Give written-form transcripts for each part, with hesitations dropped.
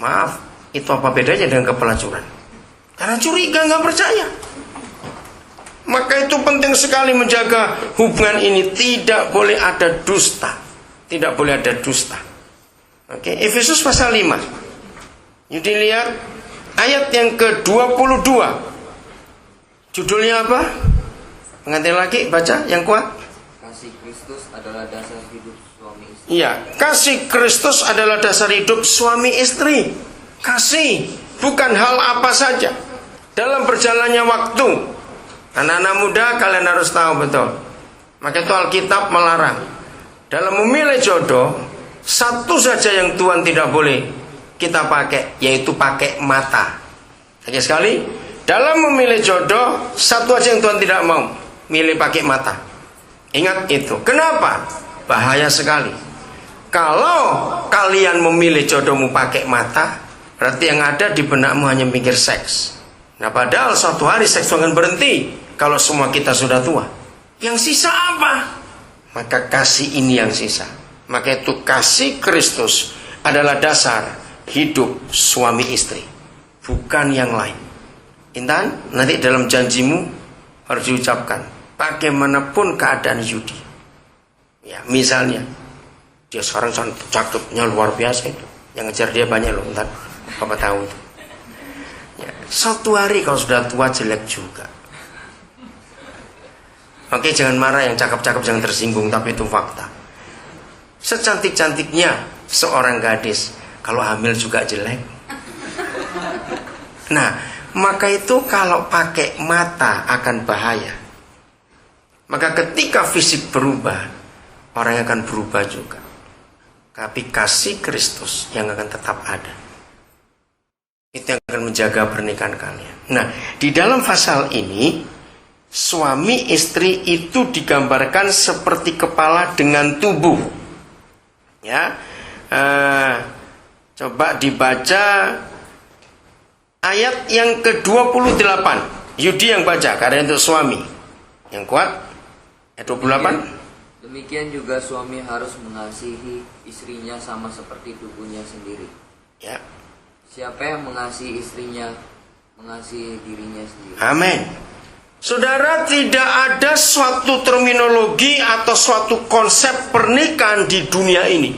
Maaf, itu apa bedanya dengan kepelacuran? Karena curiga, nggak percaya. Maka itu penting sekali menjaga hubungan ini. Tidak boleh ada dusta. Tidak boleh ada dusta. Oke, Efesus pasal 5. Jadi lihat ayat yang ke-22. Judulnya apa? Pengantin lagi, baca yang kuat. Kasih Kristus adalah dasar hidup suami istri. Iya, kasih Kristus adalah dasar hidup suami istri. Kasih bukan hal apa saja. Dalam berjalannya waktu, anak-anak muda kalian harus tahu betul. Maka itu Alkitab melarang. Dalam memilih jodoh, satu saja yang Tuhan tidak boleh kita pakai, yaitu pakai mata. Lagi sekali, dalam memilih jodoh, satu aja yang Tuhan tidak mau, milih pakai mata. Ingat itu. Kenapa? Bahaya sekali. Kalau kalian memilih jodohmu pakai mata, berarti yang ada di benakmu hanya mikir seks. Nah, padahal suatu hari seks akan berhenti kalau semua kita sudah tua. Yang sisa apa? Maka kasih ini yang sisa. Maka itu kasih Kristus adalah dasar hidup suami istri, bukan yang lain. Intan, nanti dalam janjimu harus diucapkan, bagaimanapun keadaan Yudi. Ya, misalnya dia sekarang cakepnya luar biasa itu, yang ngejar dia banyak loh. Intan, Bapak tahu itu. Ya, suatu hari kalau sudah tua jelek juga. Oke, jangan marah, yang cakep-cakep jangan tersinggung, tapi itu fakta. Secantik-cantiknya seorang gadis, kalau hamil juga jelek. Nah, maka itu kalau pakai mata akan bahaya. Maka ketika fisik berubah, orang akan berubah juga. Tapi kasih Kristus yang akan tetap ada. Itu yang akan menjaga pernikahan kalian. Nah, di dalam pasal ini, suami istri itu digambarkan seperti kepala dengan tubuh. Ya, coba dibaca ayat yang ke-28. Yudi yang baca, karena untuk suami. Yang kuat, ayat 28. Demikian juga suami harus mengasihi istrinya sama seperti tubuhnya sendiri. Ya. Siapa yang mengasihi istrinya, mengasihi dirinya sendiri. Amin. Saudara, tidak ada suatu terminologi atau suatu konsep pernikahan di dunia ini.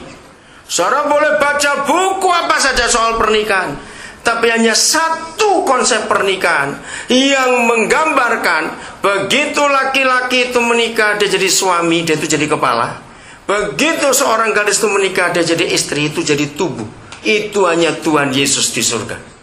Saudara boleh baca buku apa saja soal pernikahan, tapi hanya satu konsep pernikahan yang menggambarkan begitu laki-laki itu menikah, dia jadi suami, dia itu jadi kepala. Begitu seorang gadis itu menikah, dia jadi istri, itu jadi tubuh. Itu hanya Tuhan Yesus di surga.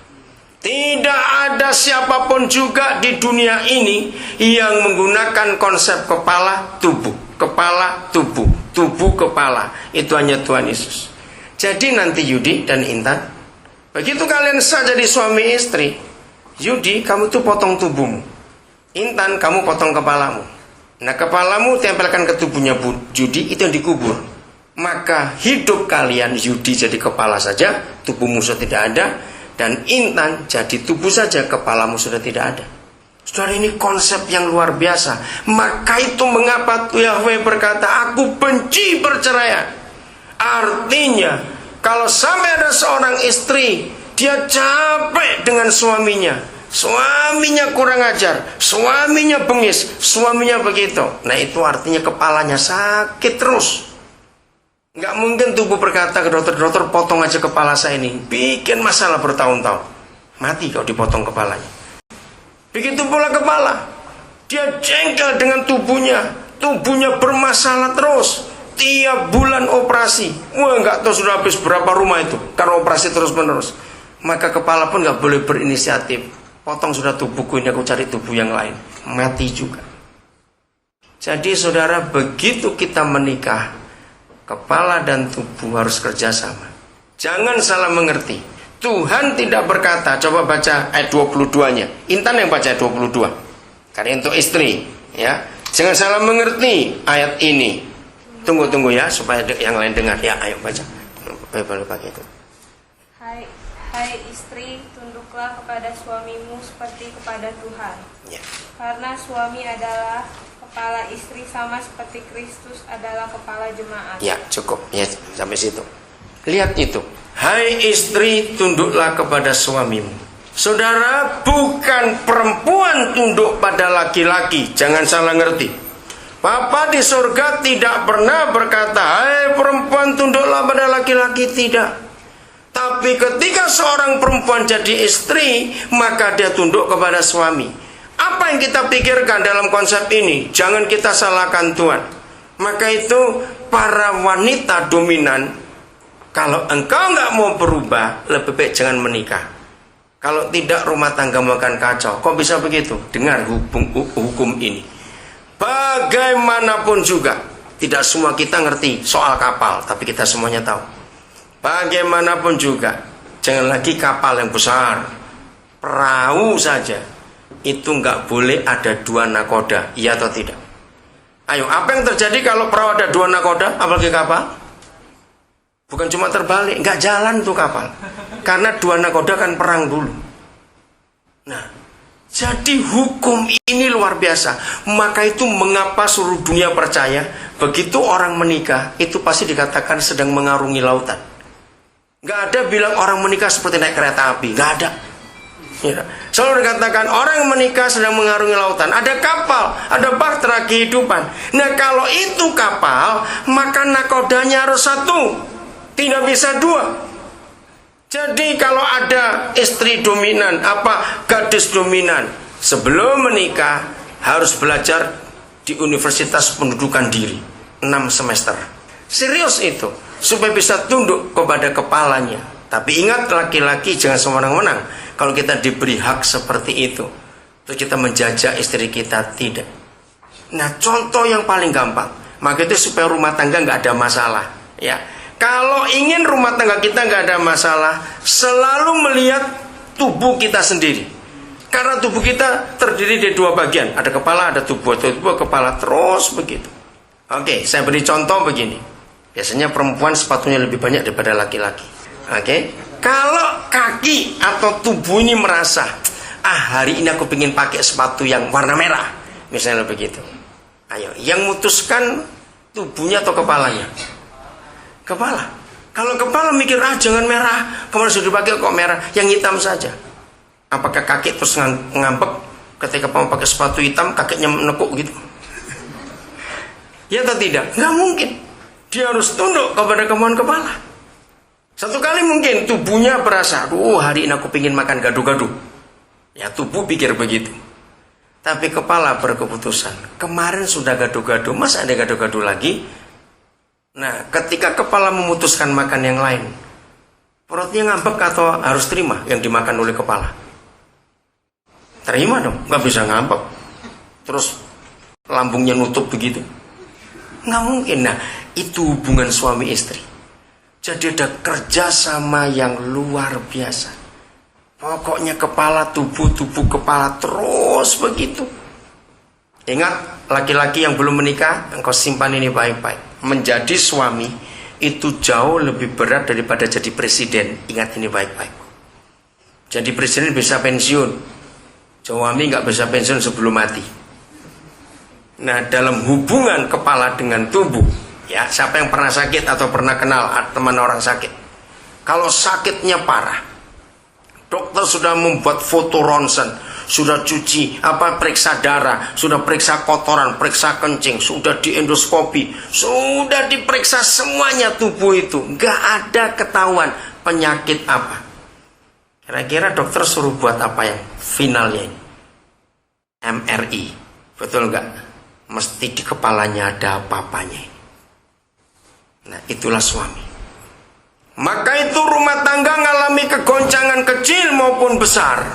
Tidak ada siapapun juga di dunia ini yang menggunakan konsep kepala tubuh, kepala tubuh, tubuh kepala. Itu hanya Tuhan Yesus. Jadi nanti Yudi dan Intan, begitu kalian sah jadi suami istri, Yudi, kamu tuh potong tubuhmu. Intan, kamu potong kepalamu. Nah, kepalamu tempelkan ke tubuhnya Yudi, itu yang dikubur. Maka hidup kalian, Yudi jadi kepala saja, tubuhmu sudah tidak ada. Dan Intan jadi tubuh saja, kepalamu sudah tidak ada. Saudara, ini konsep yang luar biasa. Maka itu mengapa Yahweh berkata, aku benci perceraian. Artinya, kalau sampai ada seorang istri, dia capek dengan suaminya, suaminya kurang ajar, suaminya bengis, suaminya begitu. Nah, itu artinya kepalanya sakit terus. Nggak mungkin tubuh berkata ke dokter, dokter potong aja kepala saya ini, bikin masalah bertahun-tahun, mati kalau dipotong kepalanya. Begitu pula kepala, dia jengkel dengan tubuhnya, tubuhnya bermasalah terus, tiap bulan operasi. Wah, nggak tahu sudah habis berapa rumah itu karena operasi terus menerus. Maka kepala pun nggak boleh berinisiatif, potong sudah tubuhku ini, aku cari tubuh yang lain, mati juga. Jadi saudara, begitu kita menikah, kepala dan tubuh harus kerjasama. Jangan salah mengerti. Tuhan tidak berkata, coba baca ayat 22-nya. Intan yang baca ayat 22. Karena untuk istri, ya. Jangan salah mengerti ayat ini. Tunggu ya, supaya yang lain dengar. Ya, ayo baca. Boleh pakai itu. Hai istri, tunduklah kepada suamimu seperti kepada Tuhan. Ya. Karena suami adalah kepala istri sama seperti Kristus adalah kepala jemaat. Ya, cukup. Ya, sampai situ. Lihat itu. Hai istri, tunduklah kepada suamimu. Saudara, bukan perempuan tunduk pada laki-laki. Jangan salah ngerti. Papa di surga tidak pernah berkata, hai perempuan tunduklah pada laki-laki. Tidak. Tapi ketika seorang perempuan jadi istri, maka dia tunduk kepada suami. Apa yang kita pikirkan dalam konsep ini? Jangan kita salahkan Tuhan. Maka itu para wanita dominan, kalau engkau nggak mau berubah, lebih baik jangan menikah. Kalau tidak, rumah tangga akan kacau. Kok bisa begitu? Dengar hukum ini. Bagaimanapun juga, tidak semua kita ngerti soal kapal, tapi kita semuanya tahu. Bagaimanapun juga, jangan lagi kapal yang besar, perahu saja, itu nggak boleh ada 2 nakoda, iya atau tidak? Ayo, apa yang terjadi kalau perahu ada 2 nakoda, apalagi kapal? Bukan cuma terbalik, nggak jalan tuh kapal. Karena 2 nakoda kan perang dulu. Nah, jadi hukum ini luar biasa. Maka itu mengapa seluruh dunia percaya begitu orang menikah itu pasti dikatakan sedang mengarungi lautan. Nggak ada bilang orang menikah seperti naik kereta api, nggak ada. Ya. Selalu dikatakan orang yang menikah sedang mengarungi lautan. Ada kapal, ada bahtera kehidupan. Nah, kalau itu kapal, maka nakodanya harus 1, tidak bisa 2. Jadi kalau ada istri dominan, gadis dominan, sebelum menikah harus belajar di Universitas Pendudukan Diri 6 semester. Serius itu, supaya bisa tunduk kepada kepalanya. Tapi ingat, laki-laki jangan sembarang-menang. Kalau kita diberi hak seperti itu, terus kita menjajah istri kita, tidak. Nah, contoh yang paling gampang, maka itu supaya rumah tangga nggak ada masalah, ya. Kalau ingin rumah tangga kita nggak ada masalah, selalu melihat tubuh kita sendiri. Karena tubuh kita terdiri dari 2 bagian. Ada kepala, ada tubuh, kepala, terus begitu. Oke, saya beri contoh begini. Biasanya perempuan sepatunya lebih banyak daripada laki-laki. Oke, kalau kaki atau tubuh ini merasa, hari ini aku ingin pakai sepatu yang warna merah, misalnya begitu. Ayo, yang memutuskan tubuhnya atau kepalanya? Kepala. Kalau kepala mikir, jangan merah, kemarin sudah dipakai kok merah, yang hitam saja. Apakah kaki terus ngambek ketika kamu pakai sepatu hitam, kakinya menekuk gitu? Ya atau tidak? Nggak mungkin. Dia harus tunduk kepada kemauan kepala. Satu kali mungkin tubuhnya berasa, hari ini aku ingin makan gado-gado. Ya, tubuh pikir begitu. Tapi kepala berkeputusan, kemarin sudah gado-gado, masa ada gado-gado lagi? Nah, ketika kepala memutuskan makan yang lain, perutnya ngambek atau harus terima yang dimakan oleh kepala? Terima dong, nggak bisa ngambek. Terus lambungnya nutup begitu? Nggak mungkin. Nah, itu hubungan suami istri. Jadi ada kerjasama yang luar biasa. Pokoknya kepala, tubuh kepala, terus begitu. Ingat, laki-laki yang belum menikah, engkau simpan ini baik-baik. Menjadi suami itu jauh lebih berat daripada jadi presiden. Ingat ini baik-baik. Jadi presiden bisa pensiun, suami nggak bisa pensiun sebelum mati. Nah, dalam hubungan kepala dengan tubuh, ya, siapa yang pernah sakit atau pernah kenal teman orang sakit? Kalau sakitnya parah, dokter sudah membuat foto ronsen, sudah cuci, periksa darah, sudah periksa kotoran, periksa kencing, sudah diendoskopi, sudah diperiksa semuanya tubuh itu, nggak ada ketahuan penyakit apa. Kira-kira dokter suruh buat apa yang finalnya ini? MRI, betul nggak? Mesti di kepalanya ada apa-apanya. Nah, itulah suami. Maka itu rumah tangga mengalami kegoncangan kecil maupun besar.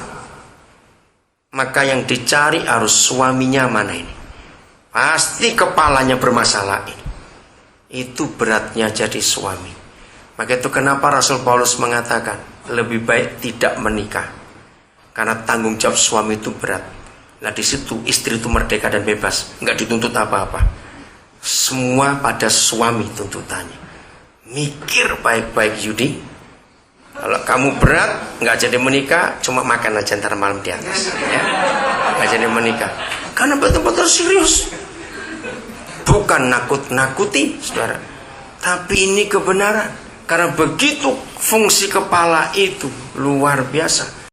Maka yang dicari harus suaminya mana ini. Pasti kepalanya bermasalah ini. Itu beratnya jadi suami. Maka itu kenapa Rasul Paulus mengatakan lebih baik tidak menikah. Karena tanggung jawab suami itu berat. Nah, di situ istri itu merdeka dan bebas, nggak dituntut apa-apa. Semua pada suami tuntutannya. Mikir baik-baik, Yudi. Kalau kamu berat, nggak jadi menikah, cuma makan aja ntar malam di atas, ya. Nggak jadi menikah, karena betul-betul serius. Bukan nakut-nakuti, saudara. Tapi ini kebenaran. Karena begitu fungsi kepala itu luar biasa.